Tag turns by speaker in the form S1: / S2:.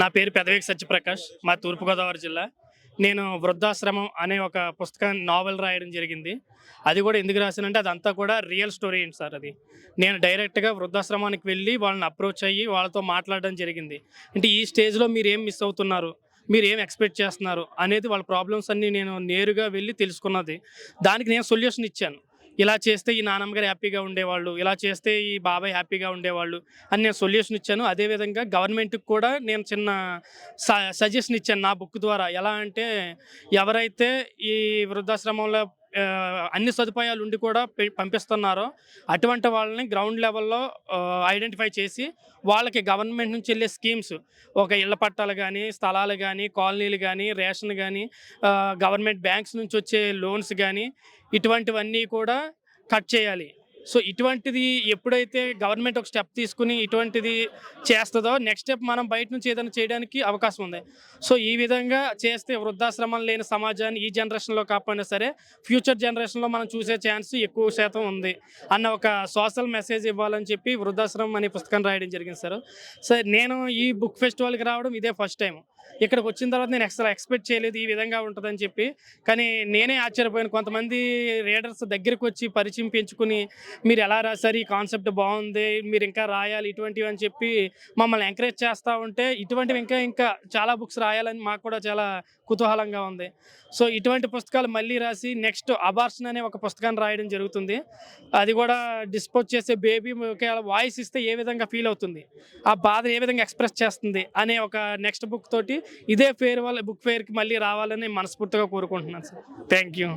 S1: నా పేరు పెదవేగి సత్యప్రకాష్. మా తూర్పుగోదావరి జిల్లా. నేను 'వృద్ధాశ్రమం' అనే ఒక పుస్తకాన్ని నావెల్ రాయడం జరిగింది. అది కూడా ఎందుకు రాశానంటే అదంతా కూడా రియల్ స్టోరీ ఏంటి సార్ అది. నేను డైరెక్ట్‌గా వృద్ధాశ్రమానికి వెళ్ళి వాళ్ళని అప్రోచ్ అయ్యి వాళ్ళతో మాట్లాడడం జరిగింది. అంటే ఈ స్టేజ్‌లో మీరేం మిస్ అవుతున్నారు? మీరేం ఎక్స్‌పెక్ట్ చేస్తున్నారు? అనేది వాళ్ళ ప్రాబ్లమ్స్ అన్నీ నేను నేరుగా వెళ్ళి తెలుసుకున్నది. దానికి నేను సొల్యూషన్ ఇచ్చాను. ఇలా చేస్తే ఈ నానమ్మ గారు హ్యాపీగా ఉండేవాళ్ళు. ఇలా చేస్తే ఈ బాబాయ్ హ్యాపీగా ఉండేవాళ్ళు అని నేను సొల్యూషన్ ఇచ్చాను. అదే విధంగా గవర్నమెంట్‌కి కూడా నేను చిన్న సజెషన్ ఇచ్చాను నా బుక్ ద్వారా. ఎలా అంటే ఎవరైతే ఈ వృద్ధాశ్రమంలో అన్ని సదుపాయాలు ఉండి కూడా పంపిస్తున్నారో అటువంటి వాళ్ళని గ్రౌండ్ లెవెల్‌లో ఐడెంటిఫై చేసి వాళ్ళకి గవర్నమెంట్ నుంచి వెళ్ళే స్కీమ్స్ ఒక ఇళ్ల పట్టాలు గానీ, స్థలాలు గానీ, కాలనీలు గానీ, రేషన్ గానీ, గవర్నమెంట్ బ్యాంక్స్ నుంచి వచ్చే లోన్స్ గానీ ఇటువంటివన్నీ కూడా కట్ చేయాలి. సో, ఇటువంటిది ఎప్పుడైతే గవర్నమెంట్ ఒక స్టెప్ తీసుకొని ఇటువంటిది చేస్తదో నెక్స్ట్ స్టెప్ మనం బయట నుంచి ఏదైనా చేయడానికి అవకాశం ఉంది. సో, ఈ విధంగా చేస్తే వృద్ధాశ్రమం లేని సమాజాన్ని ఈ జనరేషన్‌లో కాకపోయినా సరే ఫ్యూచర్ జనరేషన్‌లో మనం చూసే ఛాన్స్ ఎక్కువ శాతం ఉంది అన్న ఒక సోషల్ మెసేజ్ ఇవ్వాలని చెప్పి 'వృద్ధాశ్రమం' అనే పుస్తకాన్ని రాయడం జరిగింది సార్. సార్ నేను ఈ బుక్ ఫెస్టివల్‌కి రావడం ఇదే ఫస్ట్ టైం. ఇక్కడికి వచ్చిన తర్వాత నేను అసలు ఎక్స్‌పెక్ట్ చేయలేదు ఈ విధంగా ఉంటదని చెప్పి. కానీ నేనే ఆశ్చర్యపోయాను. కొంతమంది రీడర్స్ దగ్గరకొచ్చి పరిచయం పెంచుకొని మీరు ఎలా రాశారు? ఈ కాన్సెప్ట్ బావుంది. మీరు ఇంకా రాయాలి ఇటువంటివి అని చెప్పి మమ్మల్ని ఎంకరేజ్ చేస్తా ఉంటే ఇటువంటివి ఇంకా చాలా బుక్స్ రాయాలని మాకు కూడా చాలా కుతూహలంగా ఉంది. సో, ఇటువంటి పుస్తకాలు మళ్ళీ రాసి నెక్స్ట్ 'అబార్షన్' అనే ఒక పుస్తకాన్ని రాయడం జరుగుతుంది. అది కూడా డిస్పోజ్ చేసే బేబీ ఒకవేళ వాయిస్ ఇస్తే ఏ విధంగా ఫీల్ అవుతుంది? ఆ బాధను ఏ విధంగా ఎక్స్‌ప్రెస్ చేస్తుంది? అనే ఒక నెక్స్ట్ బుక్ తోటి ఇదే బుక్ ఫెయిర్‌కి మళ్ళీ రావాలని మనస్ఫూర్తిగా కోరుకుంటున్నాను సార్. Thank you.